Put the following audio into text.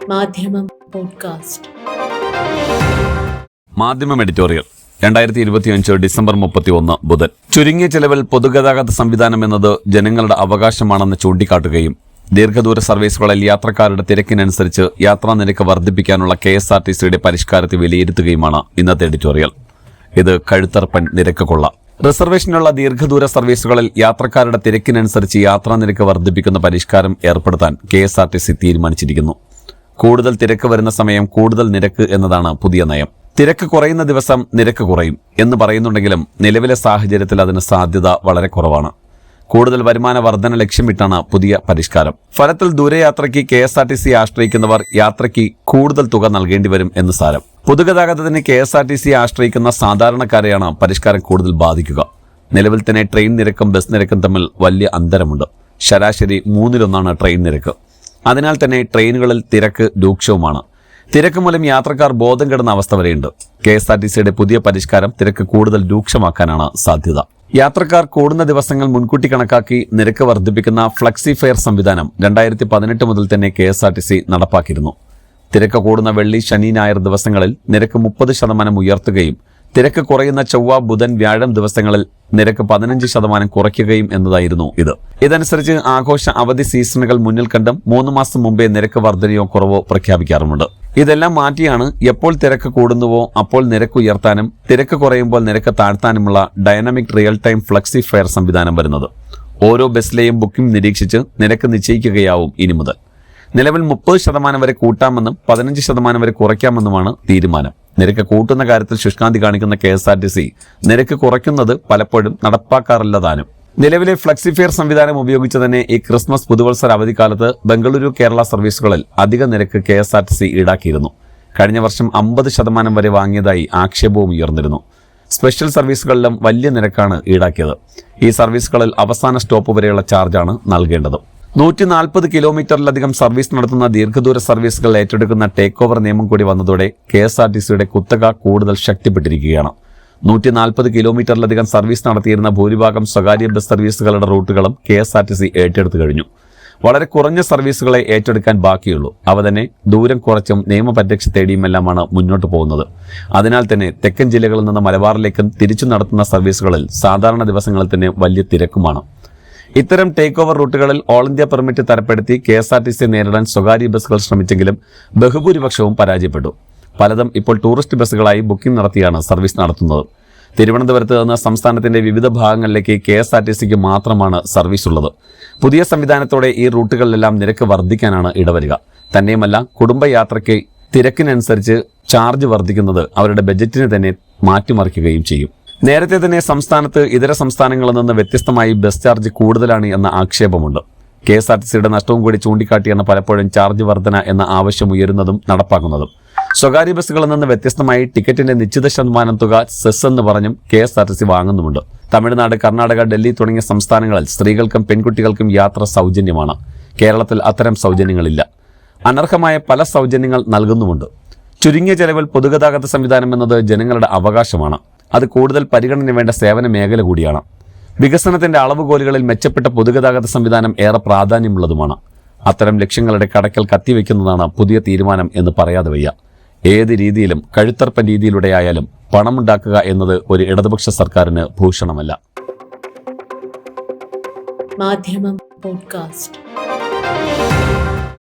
മാധ്യമം പോഡ്കാസ്റ്റ്. മാധ്യമം editorial 2025 December 31 ബുധൻ. ചുരുങ്ങിയ ചെലവിൽ പൊതുഗതാഗത സംവിധാനം എന്നത് ജനങ്ങളുടെ അവകാശമാണെന്ന് ചൂണ്ടിക്കാട്ടുകയും ദീർഘദൂര സർവീസുകളിൽ യാത്രക്കാരുടെ തിരക്കിനനുസരിച്ച് യാത്രാ നിരക്ക് വർദ്ധിപ്പിക്കാനുള്ള KSRTCയുടെ പരിഷ്കാരത്തെ വിലയിരുത്തുകയുമാണ് ഇന്നത്തെ എഡിറ്റോറിയൽ. ഇത് കഴുത്തറപ്പൻ നിരക്ക് കൊള്ള. റിസർവേഷനുള്ള ദീർഘദൂര സർവീസുകളിൽ യാത്രക്കാരുടെ തിരക്കിനനുസരിച്ച് യാത്രാ നിരക്ക് വർദ്ധിപ്പിക്കുന്ന പരിഷ്കാരം ഏർപ്പെടുത്താൻ KSRTC തീരുമാനിച്ചിരിക്കുന്നു. കൂടുതൽ തിരക്ക് വരുന്ന സമയം കൂടുതൽ നിരക്ക് എന്നതാണ് പുതിയ നയം. തിരക്ക് കുറയുന്ന ദിവസം നിരക്ക് കുറയും എന്ന് പറയുന്നുണ്ടെങ്കിലും നിലവിലെ സാഹചര്യത്തിൽ അതിന് സാധ്യത വളരെ കുറവാണ്. കൂടുതൽ വരുമാന വർധന ലക്ഷ്യമിട്ടാണ് പുതിയ പരിഷ്കാരം. ഫലത്തിൽ ദൂരയാത്രയ്ക്ക് KSRTC ആശ്രയിക്കുന്നവർ യാത്രയ്ക്ക് കൂടുതൽ തുക നൽകേണ്ടി വരും എന്ന് സാരം. പൊതുഗതാഗതത്തിന് KSRTC ആശ്രയിക്കുന്ന സാധാരണക്കാരെയാണ് പരിഷ്കാരം കൂടുതൽ ബാധിക്കുക. നിലവിൽ തന്നെ ട്രെയിൻ നിരക്കും ബസ് നിരക്കും തമ്മിൽ വലിയ അന്തരമുണ്ട്. ശരാശരി 3-1 ട്രെയിൻ നിരക്ക്. അതിനാൽ തന്നെ ട്രെയിനുകളിൽ തിരക്ക് രൂക്ഷവുമാണ്. തിരക്ക് മൂലം യാത്രക്കാർ ബോധം കെടുന്ന അവസ്ഥ വരെയുണ്ട്. KSRTCയുടെ പുതിയ പരിഷ്കാരം തിരക്ക് കൂടുതൽ രൂക്ഷമാക്കാനാണ് സാധ്യത. യാത്രക്കാർ കൂടുന്ന ദിവസങ്ങൾ മുൻകൂട്ടി കണക്കാക്കി നിരക്ക് വർദ്ധിപ്പിക്കുന്ന ഫ്ലെക്സി ഫെയർ സംവിധാനം 2018 മുതൽ തന്നെ KSRTC നടപ്പാക്കിയിരുന്നു. തിരക്ക് കൂടുന്ന വെള്ളി, ശനി, ഞായർ ദിവസങ്ങളിൽ നിരക്ക് 30% ഉയർത്തുകയും തിരക്ക് കുറയുന്ന ചൊവ്വ, ബുധൻ, വ്യാഴം ദിവസങ്ങളിൽ നിരക്ക് 15% കുറയ്ക്കുകയും എന്നതായിരുന്നു ഇത്. ഇതനുസരിച്ച് ആഘോഷ അവധി സീസണുകൾ മുന്നിൽ കണ്ടും 3 മാസം മുമ്പേ നിരക്ക് വർധനയോ കുറവോ പ്രഖ്യാപിക്കാറുമുണ്ട്. ഇതെല്ലാം മാറ്റിയാണ് എപ്പോൾ തിരക്ക് കൂടുന്നുവോ അപ്പോൾ നിരക്ക് ഉയർത്താനും തിരക്ക് കുറയുമ്പോൾ നിരക്ക് താഴ്ത്താനുമുള്ള dynamic real time flexi fare സംവിധാനം വരുന്നത്. ഓരോ ബസ്സിലെയും ബുക്കിംഗ് നിരീക്ഷിച്ച് നിരക്ക് നിശ്ചയിക്കുകയാവും ഇനി മുതൽ. നിലവിൽ 30% വരെ കൂട്ടാമെന്നും 15% വരെ കുറയ്ക്കാമെന്നുമാണ് തീരുമാനം. നിരക്ക് കൂട്ടുന്ന കാര്യത്തിൽ ശുഷ്കാന്തി കാണിക്കുന്ന KSRTC നിരക്ക് കുറയ്ക്കുന്നത് പലപ്പോഴും നടപ്പാക്കാറില്ല താനും. നിലവിലെ ഫ്ലെക്സി ഫെയർ സംവിധാനം ഉപയോഗിച്ച് തന്നെ ഈ ക്രിസ്മസ് പുതുവത്സര അവധിക്കാലത്ത് ബംഗളൂരു കേരള സർവീസുകളിൽ അധിക നിരക്ക് KSRTC ഈടാക്കിയിരുന്നു. കഴിഞ്ഞ വർഷം 50% വരെ വാങ്ങിയതായി ആക്ഷേപവും ഉയർന്നിരുന്നു. സ്പെഷ്യൽ സർവീസുകളിലും വലിയ നിരക്കാണ് ഈടാക്കിയത്. ഈ സർവീസുകളിൽ അവസാന സ്റ്റോപ്പ് വരെയുള്ള ചാർജാണ് നൽകേണ്ടത്. 140 കിലോമീറ്ററിലധികം സർവീസ് നടത്തുന്ന ദീർഘദൂര സർവീസുകൾ ഏറ്റെടുക്കുന്ന ടേക്ക് ഓവർ നിയമം കൂടി വന്നതോടെ KSRTCയുടെ കുത്തക കൂടുതൽ ശക്തിപ്പെട്ടിരിക്കുകയാണ്. 140 കിലോമീറ്ററിലധികം സർവീസ് നടത്തിയിരുന്ന ഭൂരിഭാഗം സ്വകാര്യ ബസ് സർവീസുകളുടെ റൂട്ടുകളും KSRTC ഏറ്റെടുത്തു കഴിഞ്ഞു. വളരെ കുറഞ്ഞ സർവീസുകളെ ഏറ്റെടുക്കാൻ ബാക്കിയുള്ളൂ. അവ തന്നെ ദൂരം കുറച്ചും നിയമപരിരക്ഷ തേടിയുമെല്ലാമാണ് മുന്നോട്ട് പോകുന്നത്. അതിനാൽ തന്നെ തെക്കൻ ജില്ലകളിൽ നിന്ന് മലബാറിലേക്കും തിരിച്ചു നടത്തുന്ന സർവീസുകളിൽ സാധാരണ ദിവസങ്ങളിൽ തന്നെ വലിയ തിരക്കുമാണ്. ഇത്തരം ടേക്ക് ഓവർ റൂട്ടുകളിൽ ഓൾ ഇന്ത്യ പെർമിറ്റ് തരപ്പെടുത്തി KSRTC നേരിടാൻ സ്വകാര്യ ബസ്സുകൾ ശ്രമിച്ചെങ്കിലും ബഹുഭൂരിപക്ഷവും പരാജയപ്പെട്ടു. പലതും ഇപ്പോൾ ടൂറിസ്റ്റ് ബസ്സുകളായി ബുക്കിംഗ് നടത്തിയാണ് സർവീസ് നടത്തുന്നത്. തിരുവനന്തപുരത്ത് നിന്ന് സംസ്ഥാനത്തിന്റെ വിവിധ ഭാഗങ്ങളിലേക്ക് KSRTCക്ക് മാത്രമാണ് സർവീസ് ഉള്ളത്. പുതിയ സംവിധാനത്തോടെ ഈ റൂട്ടുകളിലെല്ലാം നിരക്ക് വർദ്ധിക്കാനാണ് ഇടവരിക. തന്നെയുമല്ല, കുടുംബയാത്രയ്ക്ക് തിരക്കിനനുസരിച്ച് ചാർജ് വർദ്ധിക്കുന്നത് അവരുടെ ബജറ്റിനെ തന്നെ മാറ്റിമറിക്കുകയും ചെയ്യും. നേരത്തെ തന്നെ സംസ്ഥാനത്ത് ഇതര സംസ്ഥാനങ്ങളിൽ നിന്ന് വ്യത്യസ്തമായി ബസ് ചാർജ് കൂടുതലാണ് എന്ന ആക്ഷേപമുണ്ട്. KSRTCയുടെ നഷ്ടവും കൂടി ചൂണ്ടിക്കാട്ടിയാണ് പലപ്പോഴും ചാർജ് വർധന എന്ന ആവശ്യം ഉയരുന്നതും നടപ്പാക്കുന്നതും. സ്വകാര്യ ബസ്സുകളിൽ നിന്ന് വ്യത്യസ്തമായി ടിക്കറ്റിന്റെ നിശ്ചിത ശതമാനം തുക സെസ് എന്ന് പറഞ്ഞും KSRTC വാങ്ങുന്നുമുണ്ട്. തമിഴ്നാട്, കർണാടക, ഡൽഹി തുടങ്ങിയ സംസ്ഥാനങ്ങളിൽ സ്ത്രീകൾക്കും പെൺകുട്ടികൾക്കും യാത്ര സൗജന്യമാണ്. കേരളത്തിൽ അത്തരം സൗജന്യങ്ങളില്ല. അനർഹമായ പല സൗജന്യങ്ങൾ നൽകുന്നുമുണ്ട്. ചുരുങ്ങിയ ചെലവിൽ പൊതുഗതാഗത സംവിധാനം എന്നത് ജനങ്ങളുടെ അവകാശമാണ്. അത് കൂടുതൽ പരിഗണന വേണ്ട സേവന മേഖല കൂടിയാണ്. വികസനത്തിന്റെ അളവുകോലുകളിൽ മെച്ചപ്പെട്ട പൊതുഗതാഗത സംവിധാനം ഏറെ പ്രാധാന്യമുള്ളതുമാണ്. അത്തരം ലക്ഷ്യങ്ങളുടെ കടക്കൽ കത്തിവെക്കുന്നതാണ് പുതിയ തീരുമാനം എന്ന് പറയാതെ വയ്യ. ഏത് രീതിയിലും കഴുത്തർപ്പൻ രീതിയിലൂടെ ആയാലും പണമുണ്ടാക്കുക എന്നത് ഒരു ഇടതുപക്ഷ സർക്കാരിന് ഭൂഷണമല്ല. മാധ്യമം പോഡ്കാസ്റ്റ്.